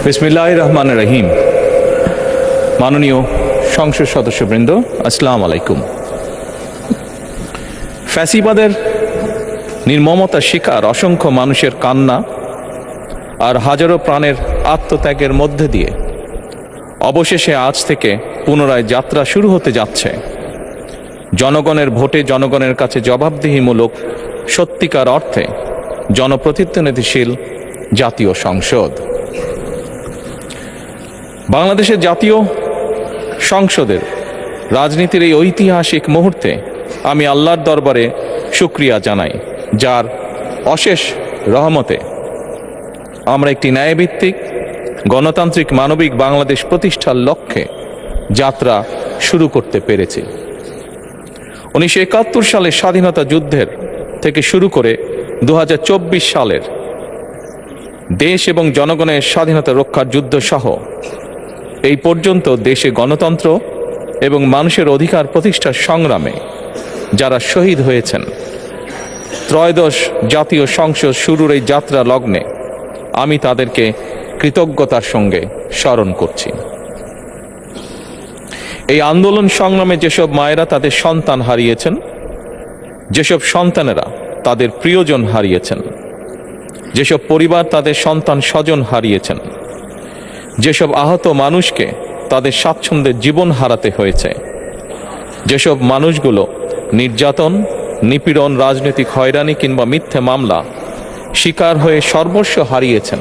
বিসমিল্লাহির রহমানির রহিম। মাননীয় সংসদ সদস্যবৃন্দ, আসসালামু আলাইকুম। ফ্যাসিবাদের নির্মমতার শিকার অসংখ্য মানুষের কান্না আর হাজারো প্রাণের আত্মত্যাগের মধ্যে দিয়ে অবশেষে আজ থেকে পুনরায় যাত্রা শুরু হতে যাচ্ছে জনগণের ভোটে জনগণের কাছে জবাবদিহিমূলক সত্যিকার অর্থে জনপ্রতিনিধিশীল জাতীয় সংসদ। বাংলাদেশের জাতীয় সংসদের রাজনীতির এই ঐতিহাসিক মুহূর্তে আমি আল্লাহর দরবারে শুকরিয়া জানাই, যার অশেষ রহমতে আমরা একটি ন্যায়ভিত্তিক গণতান্ত্রিক মানবিক বাংলাদেশ প্রতিষ্ঠার লক্ষ্যে যাত্রা শুরু করতে পেরেছি। 1971 সালের স্বাধীনতা যুদ্ধের থেকে শুরু করে 2024 সালের দেশ এবং জনগণের স্বাধীনতা রক্ষার যুদ্ধ সহ এই পর্যন্ত দেশে গণতন্ত্র এবং মানুষের অধিকার প্রতিষ্ঠার সংগ্রামে যারা শহীদ হয়েছেন, ত্রয়োদশ জাতীয় সংসদ শুরুর এই যাত্রা লগ্নে আমি তাদেরকে কৃতজ্ঞতার সঙ্গে স্মরণ করছি। এই আন্দোলন সংগ্রামে যেসব মায়েরা তাদের সন্তান হারিয়েছেন, যেসব সন্তানেরা তাদের প্রিয়জন হারিয়েছেন, যেসব পরিবার তাদের সন্তান স্বজন হারিয়েছেন, যেসব আহত মানুষকে তাদের স্বাচ্ছন্দ্যের জীবন হারাতে হয়েছে, যেসব মানুষগুলো নির্যাতন, নিপীড়ন, রাজনৈতিক হয়রানি কিংবা মিথ্যে মামলা শিকার হয়ে সর্বস্ব হারিয়েছেন,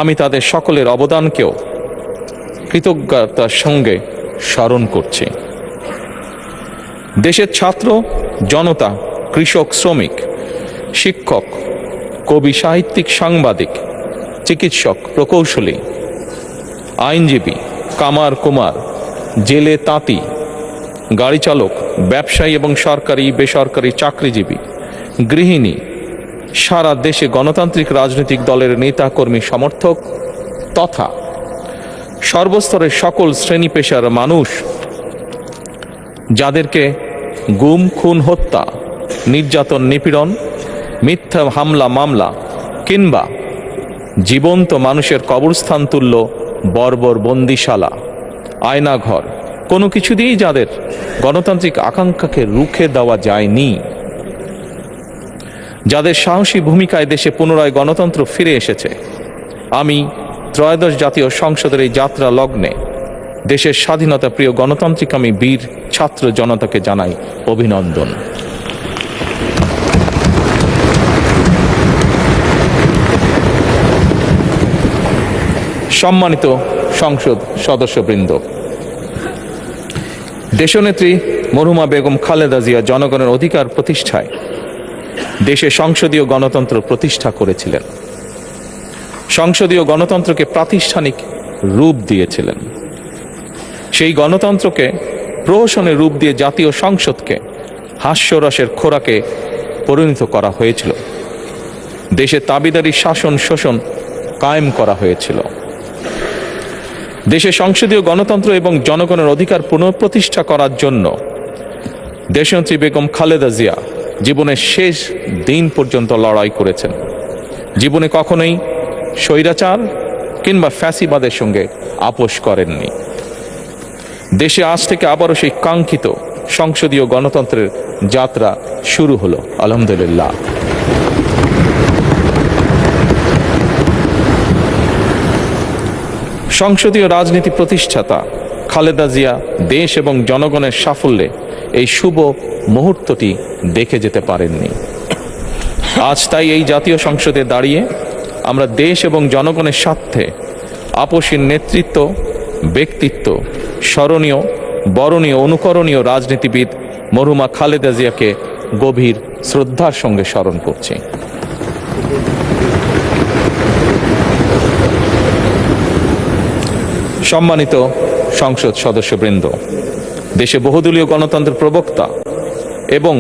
আমি তাদের সকলের অবদানকেও কৃতজ্ঞতার সঙ্গে স্মরণ করছি। দেশের ছাত্র জনতা, কৃষক, শ্রমিক, শিক্ষক, কবি, সাহিত্যিক, সাংবাদিক, চিকিৎসক, প্রকৌশলী, আইনজীবী, কামার কুমার, জেলে তাঁতি, গাড়ি চালক, ব্যবসায়ী এবং সরকারি বেসরকারি চাকরিজীবী, গৃহিণী, সারা দেশে গণতান্ত্রিক রাজনৈতিক দলের নেতা কর্মী সমর্থক তথা সর্বস্তরের সকল শ্রেণী পেশার মানুষ যাদেরকে গুম, খুন, হত্যা, নির্যাতন, নিপীড়ন, মিথ্যা হামলা মামলা কিংবা জীবন্ত মানুষের কবরস্থান তুল্য বর্বর বন্দিশালা, আয়নাঘর, কোনো কিছু দিয়েই যাদের গণতান্ত্রিক আকাঙ্ক্ষাকে রুখে দেওয়া যায়নি, যাদের সাহসী ভূমিকায় দেশে পুনরায় গণতন্ত্র ফিরে এসেছে, আমি ত্রয়োদশ জাতীয় সংসদের এই যাত্রা লগ্নে দেশের স্বাধীনতা প্রিয় গণতান্ত্রিকামী বীর ছাত্র জনতাকে জানাই অভিনন্দন। সম্মানিত সংসদ সদস্যবৃন্দ, দেশনেত্রী মরহুমা বেগম খালেদা জিয়া জনগণের অধিকার প্রতিষ্ঠায় দেশে সংসদীয় গণতন্ত্র প্রতিষ্ঠা করেছিলেন, সংসদীয় গণতন্ত্রকে প্রাতিষ্ঠানিক রূপ দিয়েছিলেন। সেই গণতন্ত্রকে প্রহসনের রূপ দিয়ে জাতীয় সংসদকে হাস্যরসের খোরাকে পরিণত করা হয়েছিল। দেশে তাবিদারি শাসন শোষণ কায়েম করা হয়েছিল। দেশে সংসদীয় গণতন্ত্র এবং জনগণের অধিকার পুনঃপ্রতিষ্ঠা করার জন্য দেশনেত্রী বেগম খালেদা জিয়া জীবনের শেষ দিন পর্যন্ত লড়াই করেছেন। জীবনে কখনোই স্বৈরাচার কিংবা ফ্যাসিবাদের সঙ্গে আপোষ করেননি। দেশে আজ থেকে আবারও সেই কাঙ্ক্ষিত সংসদীয় গণতন্ত্রের যাত্রা শুরু হলো, আলহামদুলিল্লাহ। সংসদীয় রাজনীতি প্রতিষ্ঠাতা খালেদা জিয়া দেশ এবং জনগণের সাফল্যে এই শুভ মুহূর্তটি দেখে যেতে পারেননি। আজ তাই এই জাতীয় সংসদে দাঁড়িয়ে আমরা দেশ এবং জনগণের স্বার্থে আপসীর নেতৃত্ব, ব্যক্তিত্ব, স্মরণীয়, বরণীয়, অনুকরণীয় রাজনীতিবিদ মরহুমা খালেদা জিয়াকে গভীর শ্রদ্ধার সঙ্গে স্মরণ করছি। সম্মানিত সংসদ সদস্যবৃন্দ, দেশে বহুদলীয় গণতন্ত্রের প্রবক্তা এবং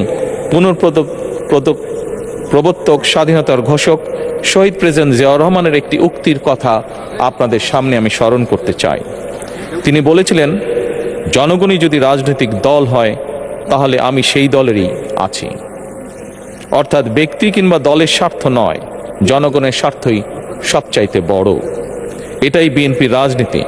প্রবর্তক, স্বাধীনতার ঘোষক শহীদ প্রেসিডেন্ট জিয়াউর রহমানের একটি উক্তির কথা আপনাদের সামনে আমি স্মরণ করতে চাই। তিনি বলেছিলেন, জনগণই যদি রাজনৈতিক দল হয় তাহলে আমি সেই দলেরই আছি। অর্থাৎ ব্যক্তি কিংবা দলের স্বার্থ নয়, জনগণের স্বার্থই সবচাইতে বড়। এটাই বিএনপির রাজনীতি।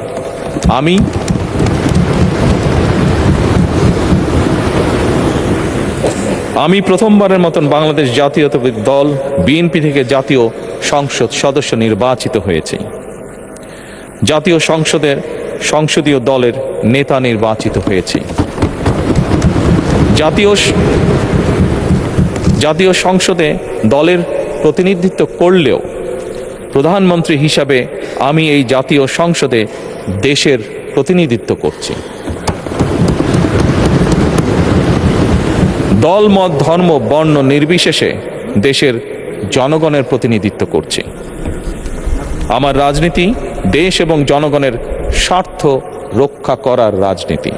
আমি প্রথমবারের মতন বাংলাদেশ জাতীয়তাবাদী দল বিএনপি থেকে জাতীয় সংসদ সদস্য নির্বাচিত হয়েছি। জাতীয় সংসদীয় দলের নেতা নির্বাচিত হয়েছি। জাতীয় সংসদে দলের প্রতিনিধিত্ব করলেও প্রধানমন্ত্রী হিসাবে আমি এই জাতীয় সংসদে দেশের প্রতিনিধিত্ব করছি। দল, মত, ধর্ম, বর্ণ নির্বিশেষে দেশের জনগণের প্রতিনিধিত্ব করছি। আমার রাজনীতি দেশ এবং জনগণের স্বার্থ রক্ষা করার রাজনীতি।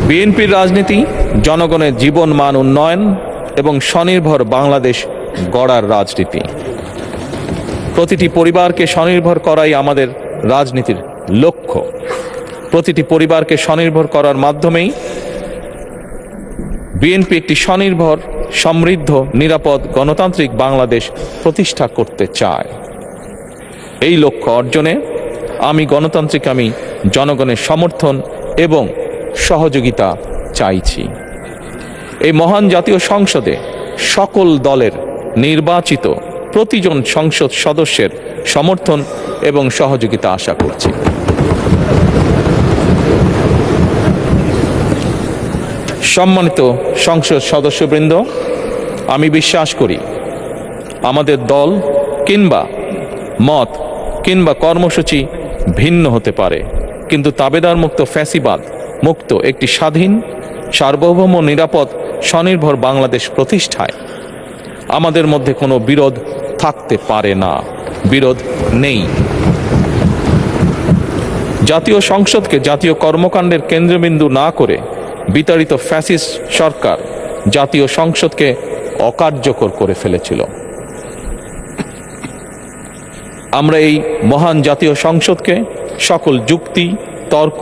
বিএনপির রাজনীতি জনগণের জীবন মান উন্নয়ন এবং স্বনির্ভর বাংলাদেশ গড়ার রাজনীতি। প্রতিটি পরিবারকে স্বনির্ভর করাই আমাদের রাজনীতির লক্ষ্য। প্রতিটি পরিবারকে স্বনির্ভর করার মাধ্যমেই বিএনপি একটি স্বনির্ভর, সমৃদ্ধ, নিরাপদ, গণতান্ত্রিক বাংলাদেশ প্রতিষ্ঠা করতে চায়। এই লক্ষ্য অর্জনে আমি জনগণের সমর্থন এবং সহযোগিতা চাইছি। এই মহান জাতীয় সংসদে সকল দলের নির্বাচিত প্রতিজন সংসদ সদস্যের সমর্থন এবং সহযোগিতা আশা করছি। সম্মানিত সংসদ সদস্যবৃন্দ, আমি বিশ্বাস করি আমাদের দল কিংবা মত কিংবা কর্মসূচি ভিন্ন হতে পারে, কিন্তু তাবেদার মুক্ত, ফ্যাসিবাদ মুক্ত একটি স্বাধীন, সার্বভৌম, নিরাপদ, স্বনির্ভর বাংলাদেশ প্রতিষ্ঠায় আমাদের মধ্যে কোনো বিরোধ থাকতে পারে না, বিরোধ নেই। জাতীয় সংসদকে জাতীয় কর্মকাণ্ডের কেন্দ্রবিন্দু না করে বিতাড়িত ফ্যাসিস্ট সরকার জাতীয় সংসদকে অকার্যকর করে ফেলেছিল। আমরা এই মহান জাতীয় সংসদকে সকল যুক্তি, তর্ক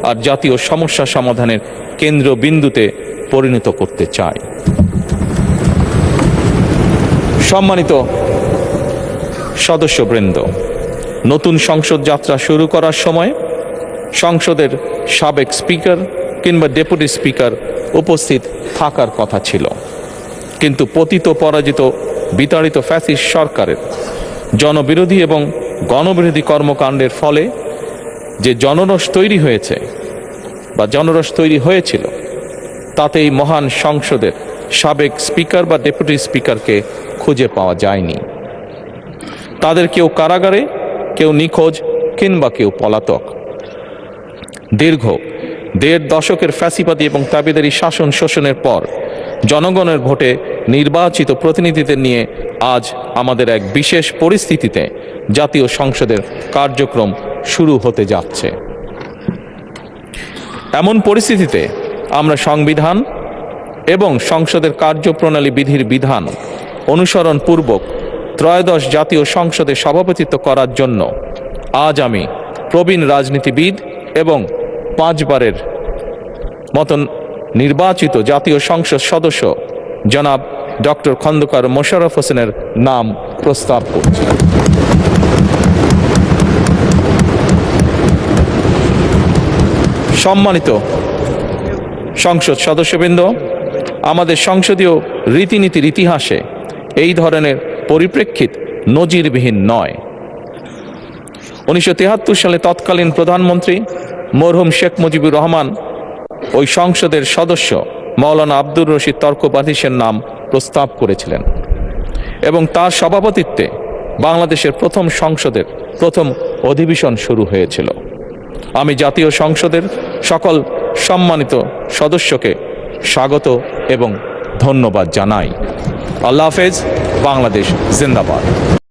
আর জাতীয় সমস্যা সমাধানের কেন্দ্রবিন্দুতে পরিণত করতে চাই। সম্মানিত সদস্যবৃন্দ, নতুন সংসদ যাত্রা শুরু করার সময় সংসদের সাবেক স্পিকার কিংবা ডেপুটি স্পিকার উপস্থিত থাকার কথা ছিল, কিন্তু পতিত, পরাজিত, বিতাড়িত ফ্যাসিস্ট সরকারের জনবিরোধী এবং গণবিরোধী কর্মকাণ্ডের ফলে যে জনরোষ তৈরি হয়েছিল তাতে এই মহান সংসদের সাবেক স্পিকার বা ডেপুটি স্পিকারকে খুঁজে পাওয়া যায়নি। তাদের কেউ কারাগারে, কেউ নিখোঁজ কিংবা কেউ পলাতক। দীর্ঘ ১.৫ দশকের ফ্যাসিবাদী এবং তাবেদারি শাসন শোষণের পর জনগণের ভোটে নির্বাচিত প্রতিনিধিদের নিয়ে আজ আমাদের এক বিশেষ পরিস্থিতিতে জাতীয় সংসদের কার্যক্রম শুরু হতে যাচ্ছে। এমন পরিস্থিতিতে আমরা সংবিধান এবং সংসদের কার্যপ্রণালী বিধির বিধান অনুসরণ পূর্বক ত্রয়োদশ জাতীয় সংসদে সভাপতিত্ব করার জন্য আজ আমি প্রবীণ রাজনীতিবিদ এবং 5 বারের মতন নির্বাচিত জাতীয় সংসদ সদস্য জনাব ডক্টর খন্দকার মোশাররফ হোসেনের নাম প্রস্তাব করছি। সম্মানিত সংসদ সদস্যবৃন্দ, আমাদের সংসদীয় রীতিনীতির ইতিহাসে এই ধরনের পরিপ্রেক্ষিত নজিরবিহীন নয়। 1973 সালে তৎকালীন প্রধানমন্ত্রী মরহুম শেখ মুজিবুর রহমান ওই সংসদের সদস্য মাওলানা আব্দুর রশিদ তর্কবাতিসের নাম প্রস্তাব করেছিলেন এবং তার সভাপতিত্বে বাংলাদেশের প্রথম সংসদের প্রথম অধিবেশন শুরু হয়েছিল। আমি জাতীয় সংসদের সকল সম্মানিত সদস্যকে স্বাগত এবং ধন্যবাদ জানাই। আল্লাহ হাফেজ। বাংলাদেশ জিন্দাবাদ।